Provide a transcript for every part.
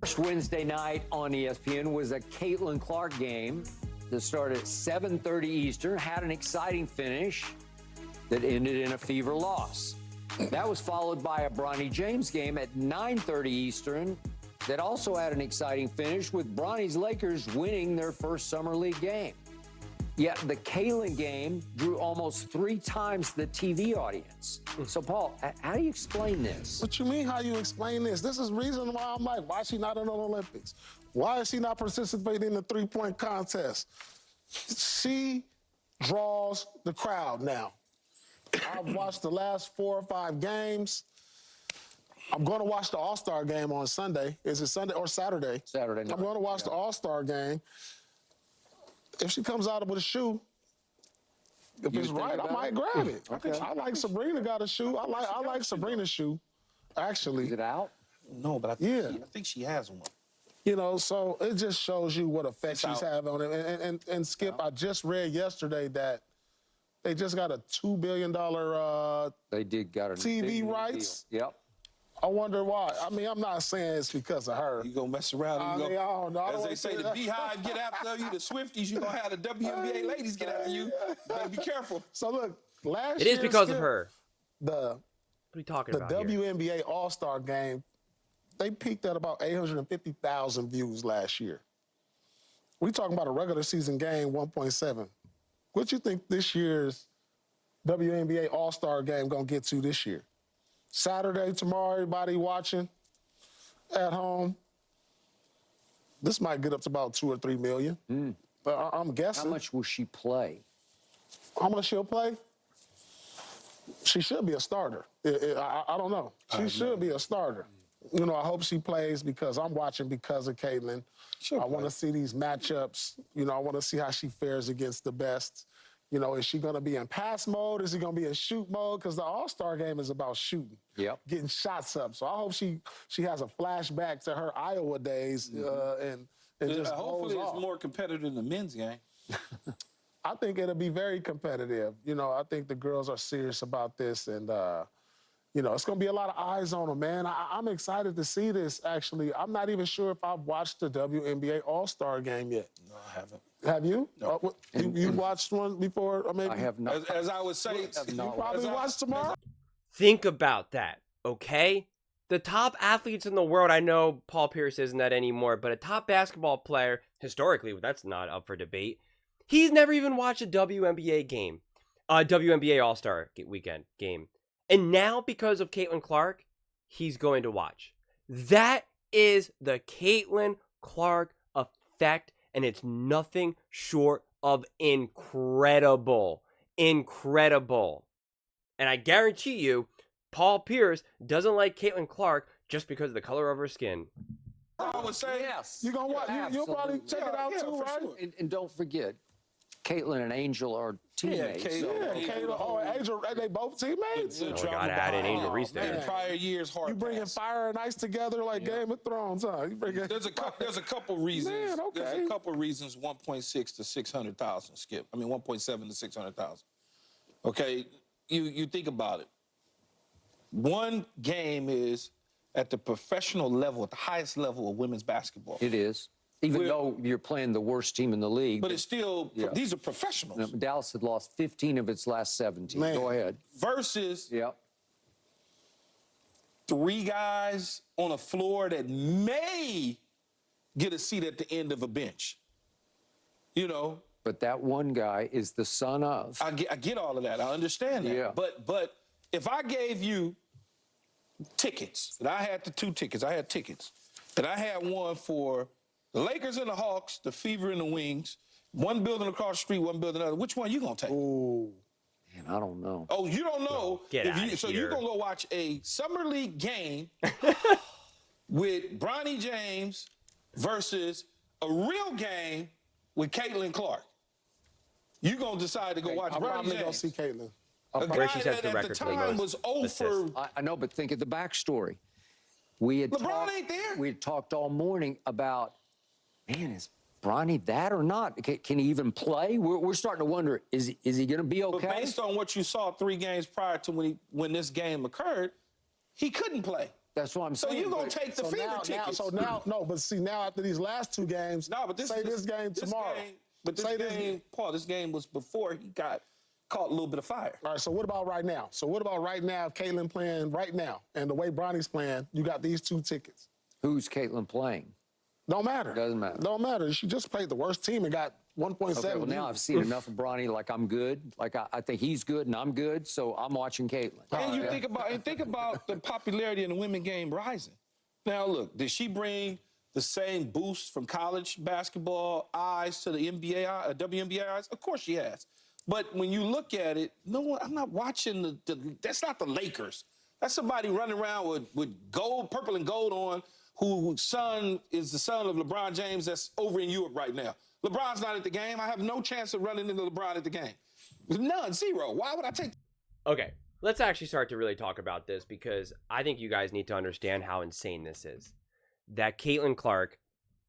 First Wednesday night on ESPN was a Caitlin Clark game that started at 7:30 Eastern, had an exciting finish that ended in a fever loss. That was followed by a Bronny James game at 9:30 Eastern that also had an exciting finish with Bronny's Lakers winning their first Summer League game. Yet the Caitlin game drew almost 3 times the TV audience. So, Paul, how do you explain this? What you mean, how you explain this? This is the reason why I'm like, why is she not in the Olympics? Why is she not participating in the three-point contest? She draws the crowd now. I've watched the last 4 or 5 games. I'm going to watch the All-Star game on Sunday. Is it Sunday or Saturday? Saturday night. I'm going to watch the All-Star game. If she comes out with a shoe, if it's right, I might grab it. Okay. I like Sabrina got a shoe. I like Sabrina's shoe, actually. Is it out? No, but I think she has one. You know, so it just shows you what effect she's having on it. And Skip, I just read yesterday that they just got a $2 billion They did got a TV big rights. deal. Yep. I wonder why. I mean, I'm not saying it's because of her. You gonna mess around and I don't know. as they say, the Beehive get after you, the Swifties, you gonna have the WNBA ladies get after you. You better be careful. So look, last It year, is because Skip, of her. The What are you talking the about here? WNBA All-Star game, they peaked at about 850,000 views last year. We talking about a regular season game, 1.7. What you think this year's WNBA All-Star game gonna get to this year? Saturday, tomorrow, everybody watching at home. This might get up to about 2 or 3 million. But I'm guessing. How much will she play? How much she'll play? She should be a starter. I don't know. She should be a starter. You know, I hope she plays because I'm watching because of Caitlin. I want to see these matchups. You know, I want to see how she fares against the best. You know, is she going to be in pass mode? Is she going to be in shoot mode? Because the All-Star game is about shooting, getting shots up. So I hope she has a flashback to her Iowa days and just hopefully goes it's off. more competitive than the men's game. I think it'll be very competitive. You know, I think the girls are serious about this, and you know, it's going to be a lot of eyes on them, man. I'm excited to see this, actually. I'm not even sure if I've watched the WNBA All-Star game yet. No, I haven't. Have you? No. You watched one before, or maybe? I have not. As I would say, You probably watch tomorrow? Think about that, okay? The top athletes in the world, I know Paul Pierce isn't that anymore, but a top basketball player, historically, that's not up for debate. He's never even watched a WNBA game, a WNBA All-Star Weekend game. And now, because of Caitlin Clark, he's going to watch. That is the Caitlin Clark effect, and it's nothing short of incredible. Incredible. And I guarantee you, Paul Pierce doesn't like Caitlin Clark just because of the color of her skin. I would say Yes. You gonna watch? You'll probably check it out too, right? Sure. And don't forget, Caitlin and Angel are teammates. Kayla, Angel, they both teammates. Oh, gotta add in Angel Reese there. In prior years, hard You bringing pass. fire and ice together like Game of Thrones, huh? You bringing... There's a couple reasons. Man, okay. There's a couple reasons. 1.6 to 600,000. Skip. I mean 1.7 to 600,000. Okay, you think about it. One game is at the professional level, at the highest level of women's basketball. It is. Even though you're playing the worst team in the league. But it's still, these are professionals. Dallas had lost 15 of its last 17. Man. Go ahead. Versus 3 guys on a floor that may get a seat at the end of a bench. You know? But that one guy is the son of. I get all of that. I understand that. Yeah. But if I gave you tickets, and I had the 2 tickets, I had tickets, and I had one for the Lakers and the Hawks, the Fever and the Wings, one building across the street, one building another. Which one you gonna take? Ooh. Man, I don't know. Oh, you don't know? Get outta So here. you're gonna go watch a summer league game with Bronny James versus a real game with Caitlin Clark. You gonna decide to go watch I'm Bronny probably James. gonna see Caitlin. A Where guy she sets that the at record the for the time most was 0 assists. for. I know, but think of the backstory. We had LeBron ain't there. We had talked all morning about, man, is Bronny that or not? Can he even play? We're starting to wonder, is he going to be okay? But based on what you saw 3 games prior to when this game occurred, he couldn't play. That's what I'm So saying. you gonna but- take the fever tickets? Now after these last 2 games, No, but this game tomorrow. Paul, this game was before he got caught a little bit of fire. All right, so what about right now? So what about right now, if Caitlin playing right now, and the way Bronny's playing, you got these 2 tickets. Who's Caitlin playing? Don't matter. Doesn't matter. Don't matter. She just played the worst team and got 1.7. Okay, well, now I've seen enough of Bronny. Like, I'm good. Like, I think he's good and I'm good, so I'm watching Caitlin. And you think about the popularity in the women game rising. Now, look, did she bring the same boost from college basketball eyes to the NBA, WNBA eyes? Of course she has. But when you look at it, no, I'm not watching that's not the Lakers. That's somebody running around with gold, purple and gold on, whose son is the son of LeBron James that's over in Europe right now. LeBron's not at the game. I have no chance of running into LeBron at the game. None, zero. Why would I take? Okay, let's actually start to really talk about this because I think you guys need to understand how insane this is. That Caitlin Clark,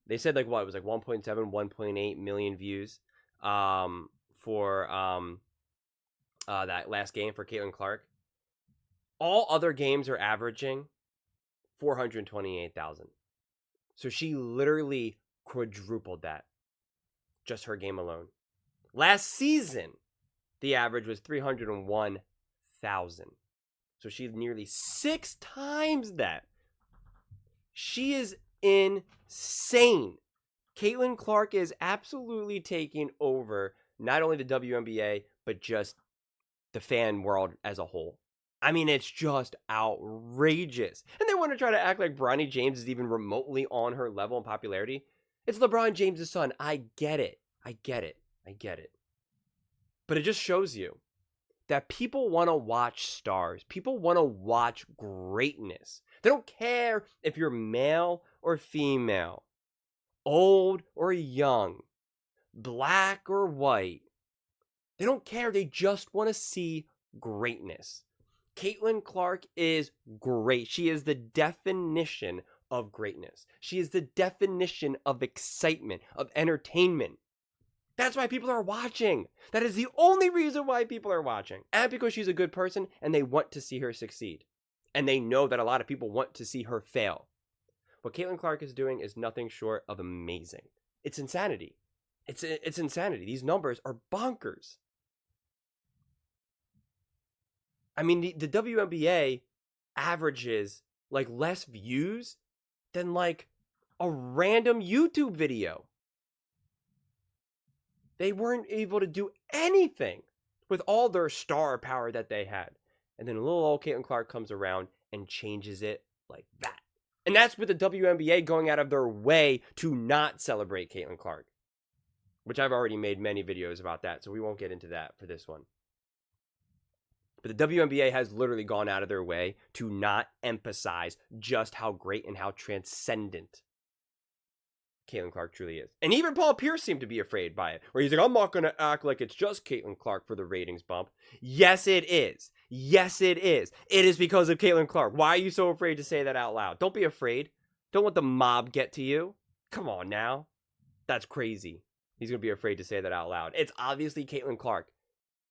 they said like what? It was like 1.7, 1.8 million views for that last game for Caitlin Clark. All other games are averaging 428,000. So she literally quadrupled that. Just her game alone. Last season, the average was 301,000. So she's nearly 6 times that. She is insane. Caitlin Clark is absolutely taking over not only the WNBA, but just the fan world as a whole. I mean, it's just outrageous. And they want to try to act like Bronny James is even remotely on her level in popularity. It's LeBron James' son. I get it. I get it. But it just shows you that people want to watch stars. People want to watch greatness. They don't care if you're male or female, old or young, black or white. They don't care. They just want to see greatness. Caitlin Clark is great. She is the definition of greatness. She is the definition of excitement, of entertainment. That's why people are watching. That is the only reason why people are watching. And because she's a good person and they want to see her succeed. And they know that a lot of people want to see her fail. What Caitlin Clark is doing is nothing short of amazing. It's insanity. It's insanity. These numbers are bonkers. I mean, the WNBA averages like less views than like a random YouTube video. They weren't able to do anything with all their star power that they had. And then little old Caitlin Clark comes around and changes it like that. And that's with the WNBA going out of their way to not celebrate Caitlin Clark. Which I've already made many videos about that, so we won't get into that for this one. But the WNBA has literally gone out of their way to not emphasize just how great and how transcendent Caitlin Clark truly is. And even Paul Pierce seemed to be afraid by it, where he's like, I'm not going to act like it's just Caitlin Clark for the ratings bump. Yes, it is. Yes, it is. It is because of Caitlin Clark. Why are you so afraid to say that out loud? Don't be afraid. Don't let the mob get to you. Come on now. That's crazy. He's going to be afraid to say that out loud. It's obviously Caitlin Clark.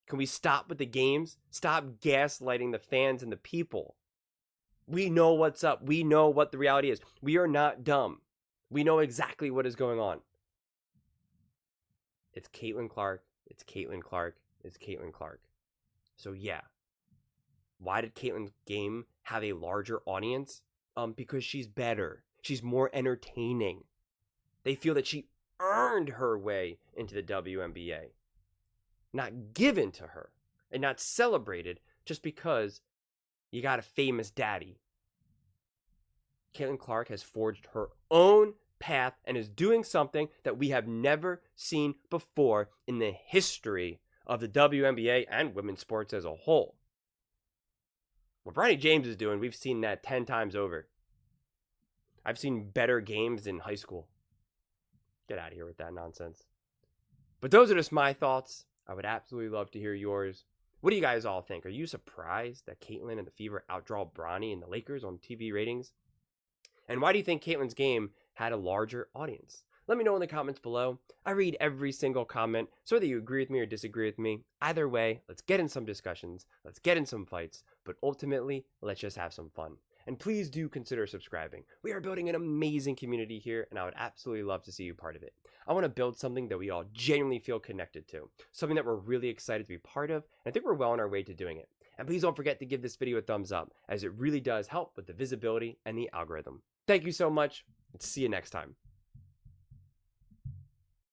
Can we stop with the games? Stop gaslighting the fans and the people. We know what's up. We know what the reality is. We are not dumb. We know exactly what is going on. It's Caitlin Clark. It's Caitlin Clark. It's Caitlin Clark. So yeah. Why did Caitlin's game have a larger audience? Because she's better. She's more entertaining. They feel that she earned her way into the WNBA. Not given to her. And not celebrated just because you got a famous daddy. Caitlin Clark has forged her own path and is doing something that we have never seen before in the history of the WNBA and women's sports as a whole. What Bronny James is doing, we've seen that 10 times over. I've seen better games in high school. Get out of here with that nonsense. But those are just my thoughts. I would absolutely love to hear yours. What do you guys all think? Are you surprised that Caitlin and the Fever outdraw Bronny and the Lakers on TV ratings? And why do you think Caitlin's game had a larger audience? Let me know in the comments below. I read every single comment, so whether you agree with me or disagree with me, either way, let's get in some discussions, let's get in some fights, but ultimately, let's just have some fun. And please do consider subscribing. We are building an amazing community here, and I would absolutely love to see you part of it. I want to build something that we all genuinely feel connected to, something that we're really excited to be part of, and I think we're well on our way to doing it. And please don't forget to give this video a thumbs up, as it really does help with the visibility and the algorithm. Thank you so much, and see you next time.